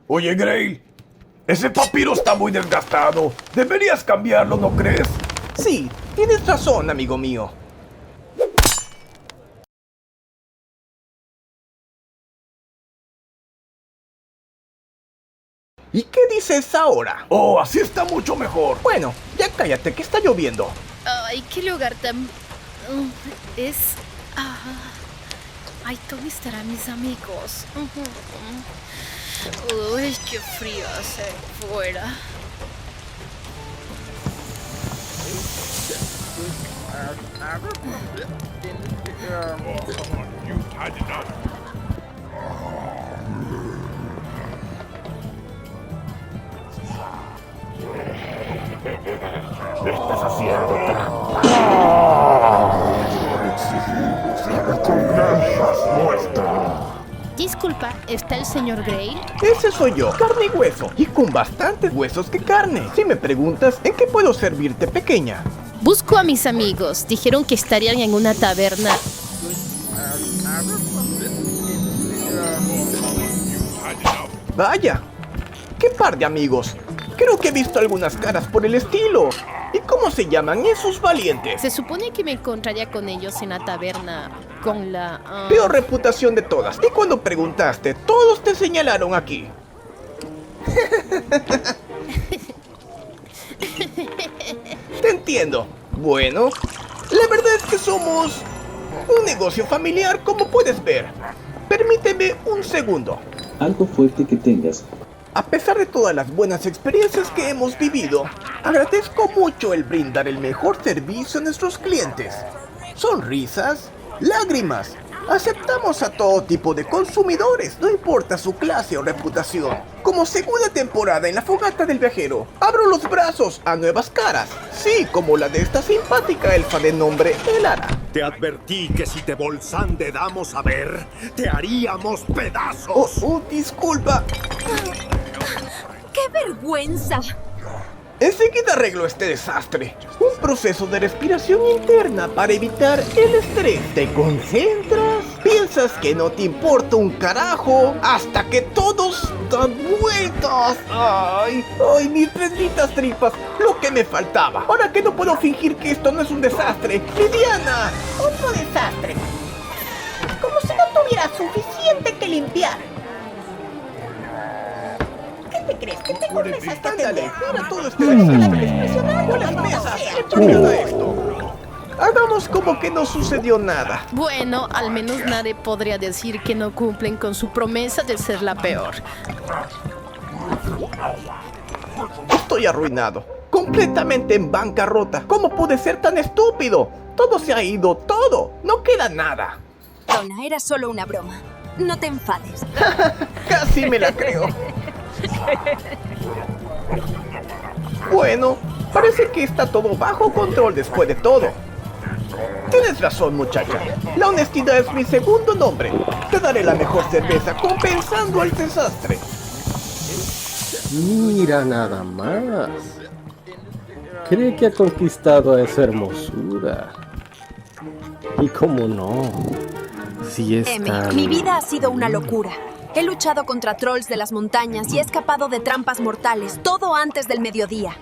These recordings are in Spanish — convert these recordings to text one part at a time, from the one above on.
Oye, Grail, ese papiro está muy desgastado. Deberías cambiarlo, ¿no crees? Sí, tienes razón, amigo mío. ¿Y qué dices ahora? Oh, así está mucho mejor. Bueno, ya cállate, que está lloviendo. Ay, qué lugar tan... es... Ay, ¿dónde estarán mis amigos? Uy, qué frío hace fuera. ¿Qué estás haciendo, trampa? Disculpa, ¿está el señor Grail? Ese soy yo, carne y hueso, y con bastantes huesos que carne. Si me preguntas, ¿en qué puedo servirte, pequeña? Busco a mis amigos. Dijeron que estarían en una taberna. Vaya, qué par de amigos. Creo que he visto algunas caras por el estilo. ¿Y cómo se llaman esos valientes? Se supone que me encontraría con ellos en la taberna con la... Peor reputación de todas. Y cuando preguntaste, todos te señalaron aquí. Te entiendo. Bueno, la verdad es que somos un negocio familiar, como puedes ver. Permíteme un segundo. Algo fuerte que tengas. A pesar de todas las buenas experiencias que hemos vivido, agradezco mucho el brindar el mejor servicio a nuestros clientes. Sonrisas, lágrimas. Aceptamos a todo tipo de consumidores, no importa su clase o reputación. Como segunda temporada en La Fogata del Viajero, abro los brazos a nuevas caras. Sí, como la de esta simpática elfa de nombre Elara. Te advertí que si te Bolsande damos a ver, te haríamos pedazos. Disculpa. ¡Qué vergüenza! Enseguida arreglo este desastre. Un proceso de respiración interna para evitar el estrés. Te concentras, piensas que no te importa un carajo, hasta que todos dan vueltas. ¡Ay! Mis benditas tripas! Lo que me faltaba. Ahora que no puedo fingir que esto no es un desastre. ¡Lidiana! Otro desastre. Como si no tuviera suficiente que limpiar. ¿Qué te crees? ¿Que tengo mesas que Ándale, atender? mira todo este desastre. ¿Cuáles mesas? Termina esto. Hagamos como que no sucedió nada. Bueno, al menos nadie podría decir que no cumplen con su promesa de ser la peor. Estoy arruinado. Completamente en bancarrota. ¿Cómo pude ser tan estúpido? Todo se ha ido, todo. No queda nada. Donna, era solo una broma. No te enfades. Casi me la creo. Bueno, parece que está todo bajo control después de todo. Tienes razón, muchacha. La honestidad es mi segundo nombre. Te daré la mejor cerveza compensando el desastre. Mira nada más. Cree que ha conquistado a esa hermosura. Y cómo no, si es tan... Mi vida ha sido una locura. He luchado contra trolls de las montañas y he escapado de trampas mortales, todo antes del mediodía.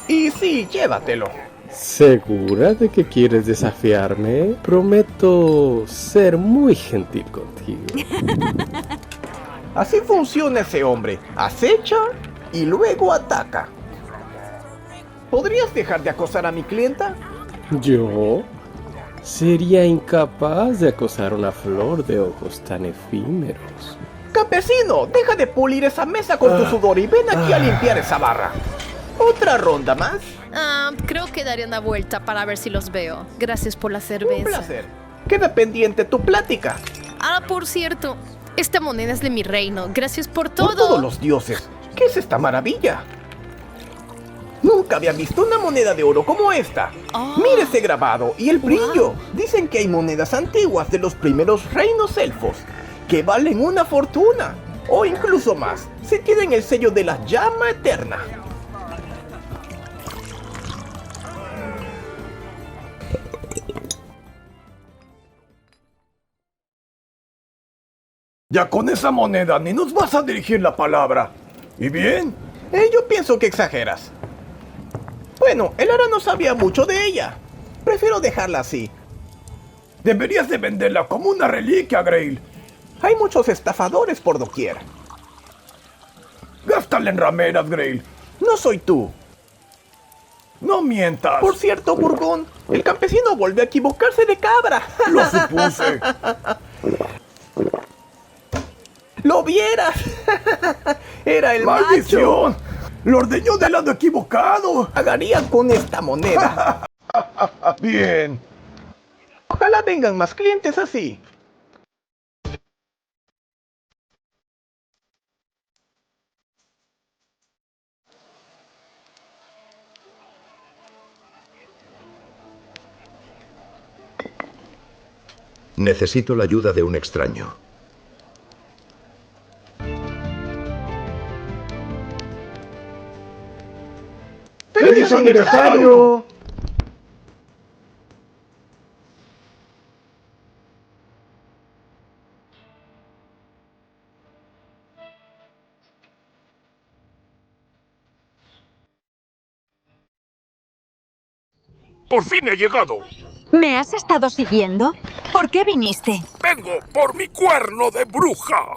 Y sí, llévatelo. ¿Segura de que quieres desafiarme? Prometo ser muy gentil contigo. Así funciona ese hombre. Acecha y luego ataca. ¿Podrías dejar de acosar a mi clienta? ¿Yo? Sería incapaz de acosar una flor de ojos tan efímeros. Campesino, deja de pulir esa mesa con tu sudor y ven aquí a limpiar esa barra. ¿Otra ronda más? Creo que daré una vuelta para ver si los veo. Gracias por la cerveza. Un placer. Queda pendiente tu plática. Por cierto, esta moneda es de mi reino. Gracias por todo. Por todos los dioses. ¿Qué es esta maravilla? Nunca había visto una moneda de oro como esta. Mira ese grabado y el brillo. Dicen que hay monedas antiguas de los primeros reinos elfos que valen una fortuna, o incluso más, si tienen el sello de la llama eterna. Ya con esa moneda ni nos vas a dirigir la palabra. ¿Y bien? Yo pienso que exageras. Bueno, el ara no sabía mucho de ella. Prefiero dejarla así. Deberías de venderla como una reliquia, Grail. Hay muchos estafadores por doquier. Gástala en rameras, Grail. No soy tú. No mientas. Por cierto, Burgón, el campesino volvió a equivocarse de cabra. Lo supuse. ¡Lo vieras! Era el macho. ¡Maldición! ¡Lo ordeñó del lado equivocado! Pagaría con esta moneda. Bien. Ojalá vengan más clientes así. Necesito la ayuda de un extraño. ¡Feliz aniversario! ¡Por fin he llegado! ¿Me has estado siguiendo? ¿Por qué viniste? ¡Vengo por mi cuerno de bruja!